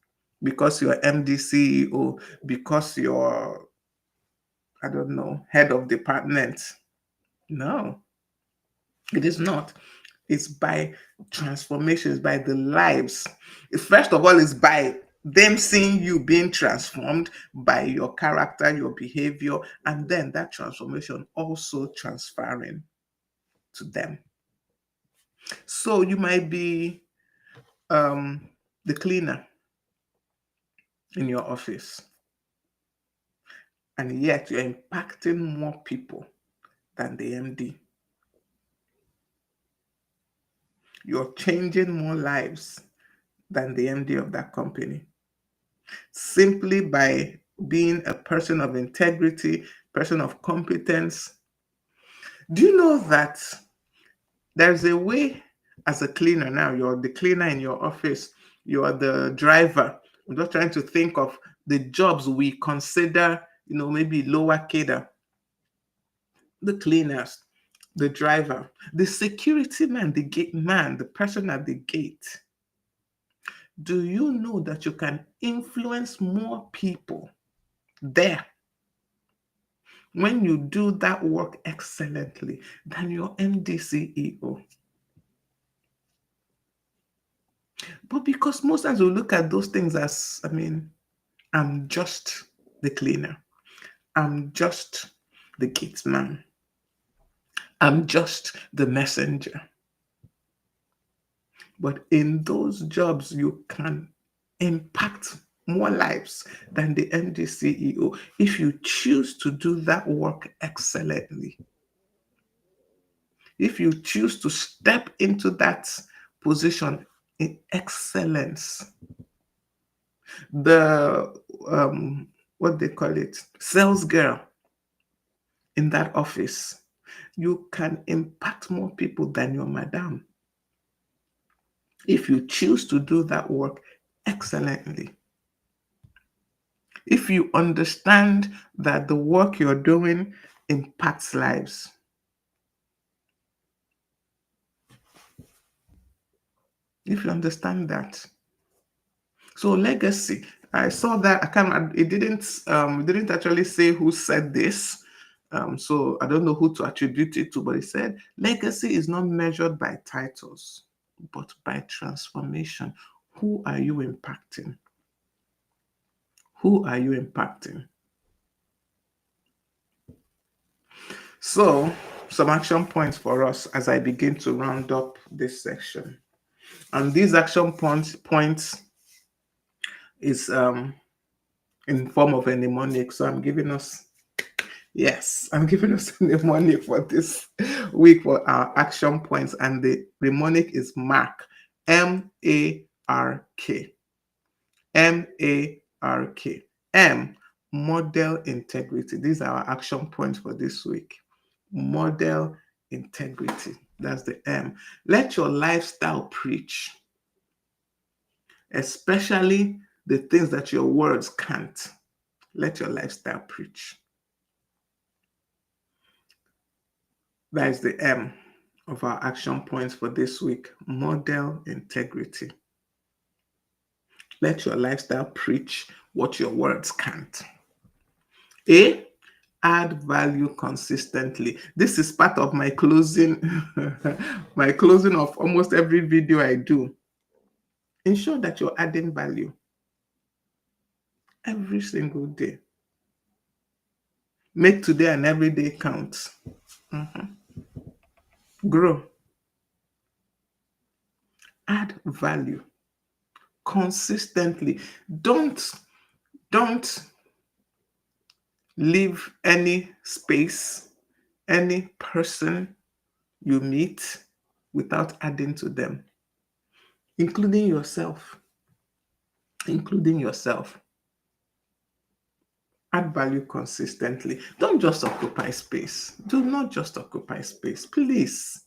Speaker 1: because you're MD CEO, because you're, I don't know, head of department. No, it is not. It's by transformations, by the lives. First of all, it's by them seeing you being transformed by your character, your behavior, and then that transformation also transferring to them. So you might be um, the cleaner in your office, and yet you're impacting more people than the MD. You're changing more lives than the MD of that company simply by being a person of integrity, person of competence. Do you know that there's a way as a cleaner now? You're the cleaner in your office, you're the driver. I'm just trying to think of the jobs we consider, maybe lower cadre. The cleaners, the driver, the security man, the gate man, the person at the gate. Do you know that you can influence more people there when you do that work excellently than your MD CEO? But because most times we look at those things as, I'm just the cleaner, I'm just the gate man, I'm just the messenger. But in those jobs, you can impact more lives than the MD CEO if you choose to do that work excellently. If you choose to step into that position in excellence, the what they call it, sales girl in that office, you can impact more people than your madam if you choose to do that work excellently. If you understand that the work you're doing impacts lives. If you understand that. So legacy, I saw that. I can't. It didn't actually say who said this. So I don't know who to attribute it to, but it said legacy is not measured by titles, but by transformation. Who are you impacting? Who are you impacting? So, some action points for us as I begin to round up this section. And these action points is in form of a mnemonic. So I'm giving us a mnemonic for this week for our action points. And the mnemonic is MARK. MARK. MARK. M, model integrity. These are our action points for this week. Model integrity. That's the M. Let your lifestyle preach, especially the things that your words can't. Let your lifestyle preach. That is the M of our action points for this week. Model integrity. Let your lifestyle preach what your words can't. A, add value consistently. This is part of my closing, my closing of almost every video I do. Ensure that you're adding value every single day. Make today and every day count. Grow. Add value consistently. Don't leave any space, any person you meet without adding to them, including yourself. Including yourself. Add value consistently. Don't just occupy space. Do not just occupy space. Please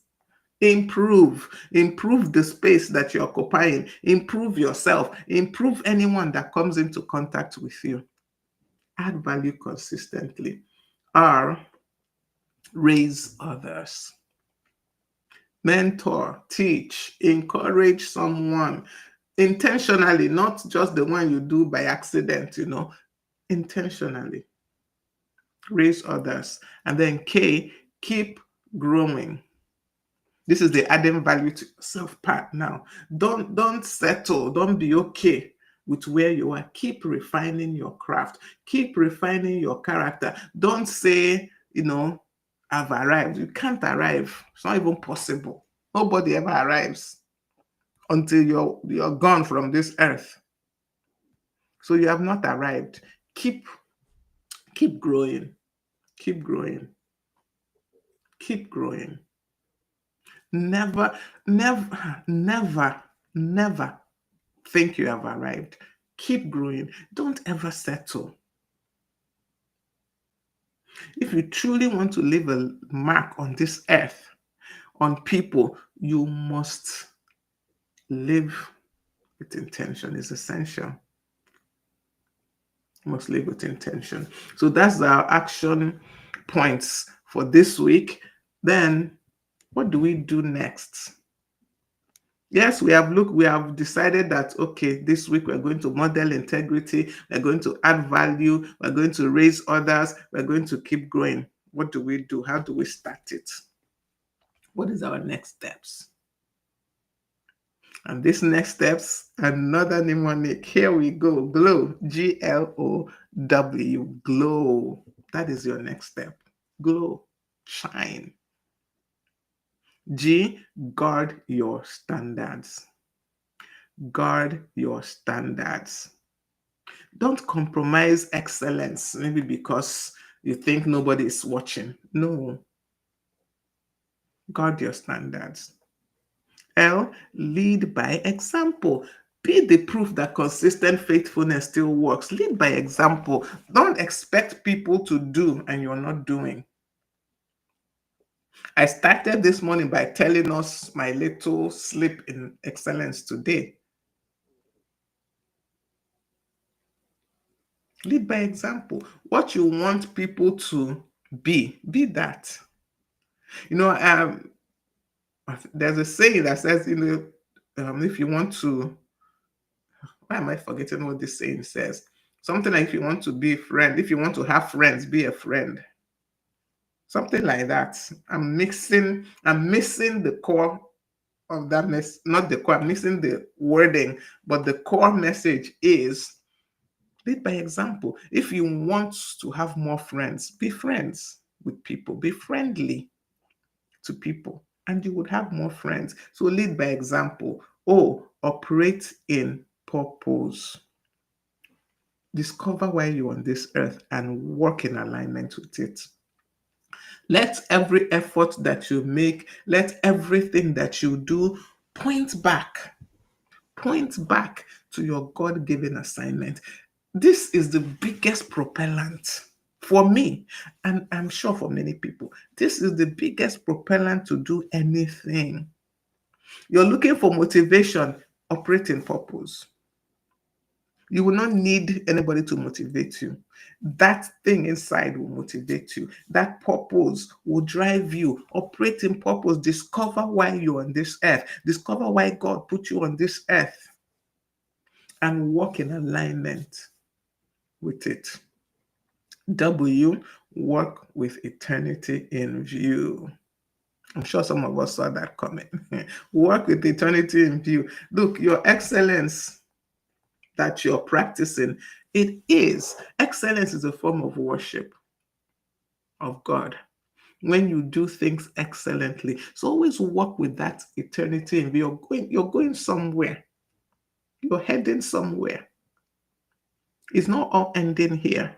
Speaker 1: improve the space that you're occupying, improve yourself, improve anyone that comes into contact with you. Add value consistently. R, raise others. Mentor, teach, encourage someone intentionally, not just the one you do by accident, intentionally. Raise others. And then K, keep growing. This is the adding value to yourself part now. Don't settle, don't be okay with where you are. Keep refining your craft, keep refining your character. Don't say, I've arrived. You can't arrive. It's not even possible. Nobody ever arrives until you're gone from this earth. So you have not arrived. Keep growing. Keep growing. Keep growing. Never, never, never, never think you have arrived. Keep growing. Don't ever settle. If you truly want to leave a mark on this earth, on people, you must live with intention. It's essential. You must live with intention. So that's our action points for this week. Then what do we do next? Yes, we have decided that, okay, this week we're going to model integrity, we're going to add value, we're going to raise others, we're going to keep growing. What do we do? How do we start it? What is our next steps? And these next steps, another mnemonic. Here we go. Glow. Glow. Glow. That is your next step. Glow. Shine. G, guard your standards. Guard your standards. Don't compromise excellence, maybe because you think nobody is watching. No. Guard your standards. L, lead by example. Be the proof that consistent faithfulness still works. Lead by example. Don't expect people to do and you're not doing. I started this morning by telling us my little slip in excellence today. Lead by example. What you want people to be that. There's a saying that says, if you want to, why am I forgetting what this saying says? Something like, if you want to be a friend, if you want to have friends, be a friend. Something like that. I'm missing the core of that not the core, I'm missing the wording, but the core message is lead by example. If you want to have more friends, be friends with people, be friendly to people, and you would have more friends. So lead by example. O, operate in purpose. Discover why you're on this earth and work in alignment with it. Let every effort that you make, let everything that you do point back to your God-given assignment. This is the biggest propellant for me, and I'm sure for many people. This is the biggest propellant to do anything. You're looking for motivation, operate in purpose. You will not need anybody to motivate you. That thing inside will motivate you. That purpose will drive you. Operate in purpose. Discover why you're on this earth. Discover why God put you on this earth. And walk in alignment with it. W, work with eternity in view. I'm sure some of us saw that coming. Work with eternity in view. Look, your excellence that you're practicing, excellence is a form of worship of God. When you do things excellently, so always work with that eternity in view. You're going somewhere. You're heading somewhere. It's not all ending here.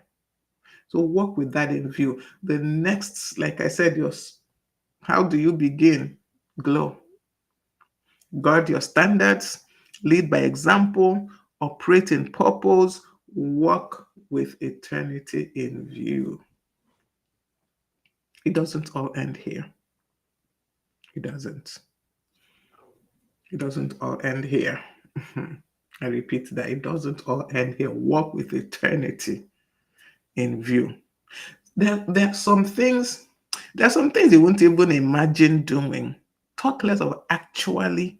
Speaker 1: So work with that in view. The next, like I said, how do you begin? Glow. Guard your standards, lead by example, operate in purpose, work with eternity in view. It doesn't all end here. It doesn't. It doesn't all end here. I repeat that it doesn't all end here. Walk with eternity in view. There are some things, you won't even imagine doing. Talk less of actually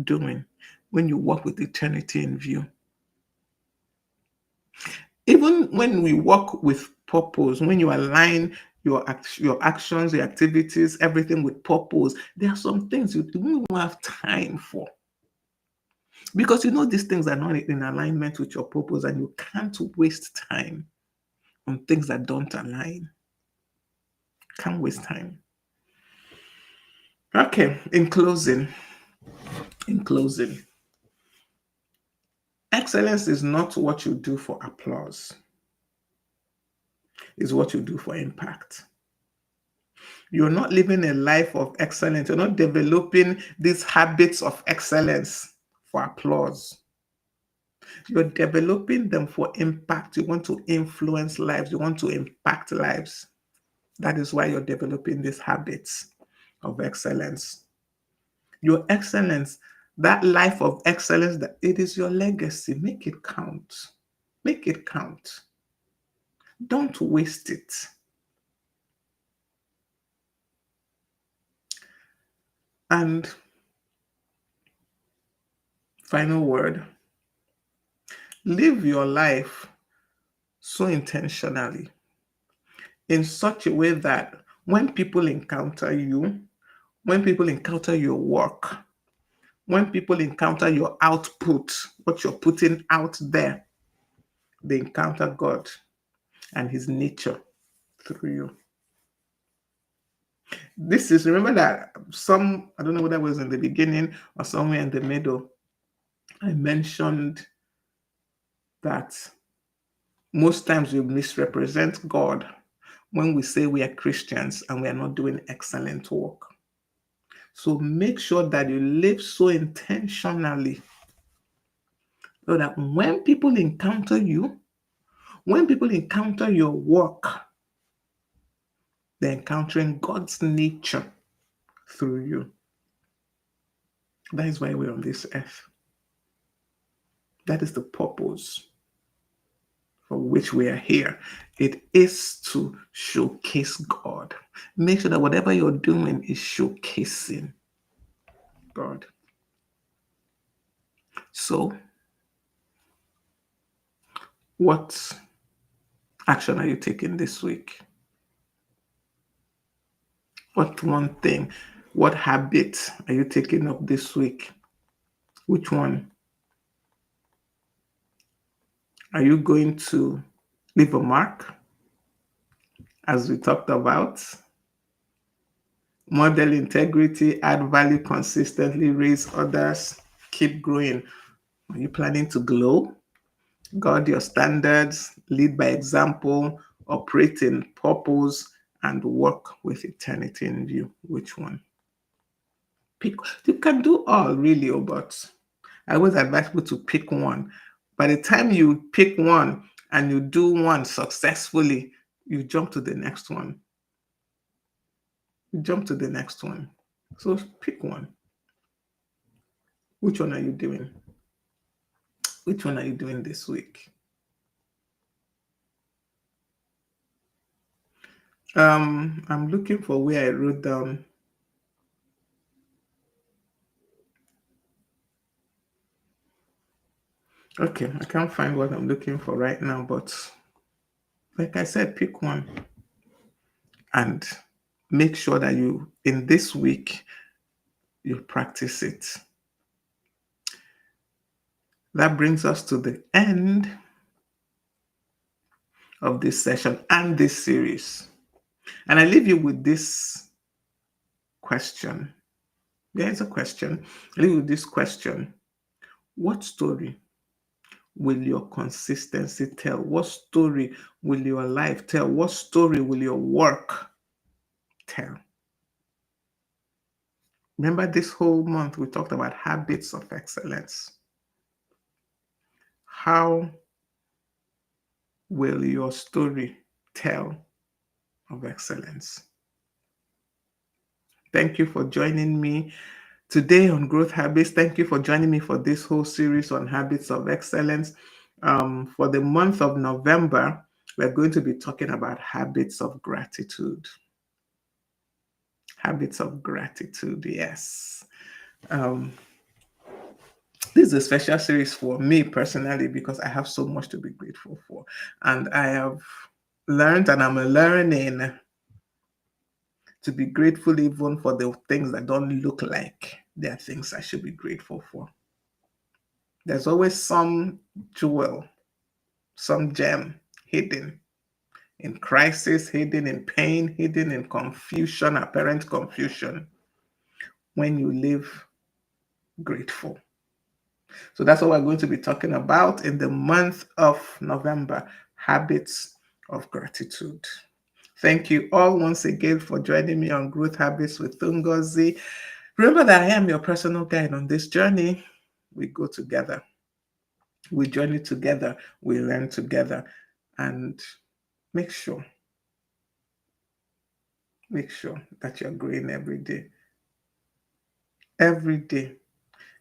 Speaker 1: doing when you walk with eternity in view. Even when we walk with purpose, when you align your actions, your activities, everything with purpose, there are some things you don't even have time for. Because you know these things are not in alignment with your purpose, and you can't waste time on things that don't align. Can't waste time. Okay, in closing, excellence is not what you do for applause, it's what you do for impact. You're not living a life of excellence. You're not developing these habits of excellence for applause. You're developing them for impact. You want to influence lives. You want to impact lives. That is why you're developing these habits of excellence. Your excellence, that life of excellence, that it is your legacy. Make it count. Make it count. Don't waste it. And final word, live your life so intentionally in such a way that when people encounter you, when people encounter your work, when people encounter your output, what you're putting out there, they encounter God and his nature through you. This is, remember that I don't know whether it was in the beginning or somewhere in the middle, I mentioned that most times we misrepresent God when we say we are Christians and we are not doing excellent work. So make sure that you live so intentionally so that when people encounter you, when people encounter your work, they're encountering God's nature through you. That is why we're on this earth. That is the purpose for which we are here. It is to showcase God. Make sure that whatever you're doing is showcasing God. So, what action are you taking this week? What one thing, what habit are you taking up this week? Which one? Are you going to leave a mark, as we talked about? Model integrity, add value consistently, raise others, keep growing. Are you planning to glow? Guard your standards, lead by example, operate in purpose, and work with eternity in view? Which one? Pick. You can do all really, but I always advise people to pick one. By the time you pick one and you do one successfully, you jump to the next one. You jump to the next one. So pick one. Which one are you doing? Which one are you doing this week? I'm looking for where I wrote down. Okay, I can't find what I'm looking for right now, but like I said, pick one and make sure that you, in this week, you practice it. That brings us to the end of this session and this series. And I leave you with this question. There is a question. I leave you with this question. What story will your consistency tell? What story will your life tell? What story will your work tell? Remember, this whole month we talked about habits of excellence. How will your story tell of excellence? Thank you for joining me today on Growth Habits. Thank you for joining me for this whole series on habits of excellence. For the month of November, we're going to be talking about habits of gratitude. Habits of gratitude, yes. Um, this is a special series for me personally because I have so much to be grateful for. And I have learned and I'm learning to be grateful even for the things that don't look like they're things I should be grateful for. There's always some jewel, some gem hidden in crisis, hidden in pain, hidden in confusion, apparent confusion, when you live grateful. So that's what we're going to be talking about in the month of November, habits of gratitude. Thank you all once again for joining me on Growth Habits with Ngozi. Remember that I am your personal guide on this journey. We go together. We journey together. We learn together. And make sure, that you're growing every day. Every day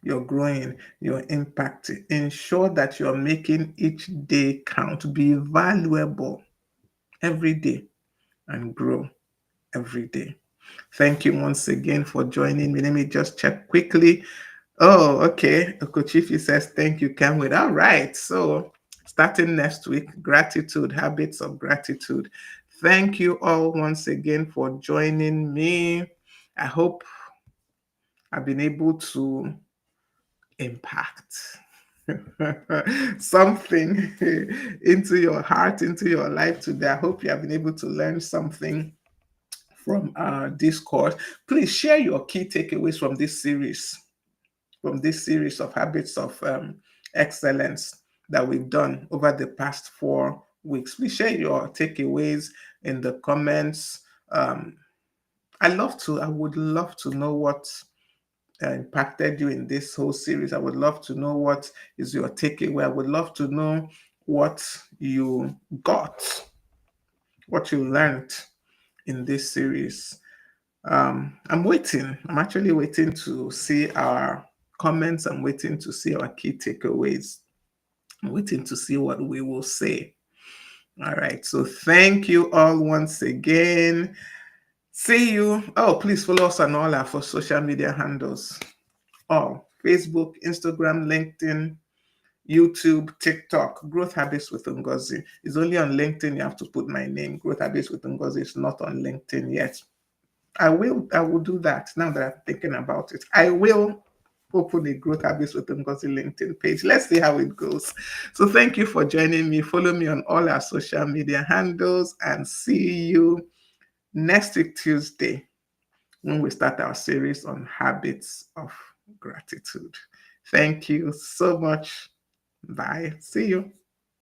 Speaker 1: you're growing, you're impacting. Ensure that you're making each day count. Be valuable every day and grow every day. Thank you once again for joining me. Let me just check quickly. Oh, okay. Okochifi says, thank you, can't wait. All right. So, starting next week, gratitude, habits of gratitude. Thank you all once again for joining me. I hope I've been able to impact something into your heart, into your life today. I hope you have been able to learn something from our discourse. Please share your key takeaways from this series of habits of excellence that we've done over the past 4 weeks. Please share your takeaways in the comments. I would love to know what impacted you in this whole series. I would love to know what is your takeaway. I would love to know what you got, what you learned in this series. I'm waiting. I'm actually waiting to see our comments. I'm waiting to see our key takeaways. I'm waiting to see what we will say. All right. So thank you all once again. See you. Oh, please follow us on all our social media handles. All Facebook, Instagram, LinkedIn, YouTube, TikTok. Growth Habits with Ngozi. It's only on LinkedIn you have to put my name. Growth Habits with Ngozi is not on LinkedIn yet. I will do that now that I'm thinking about it. I will open a Growth Habits with Ngozi LinkedIn page. Let's see how it goes. So thank you for joining me. Follow me on all our social media handles and see you next week, Tuesday, when we start our series on habits of gratitude. Thank you so much. Bye. See you.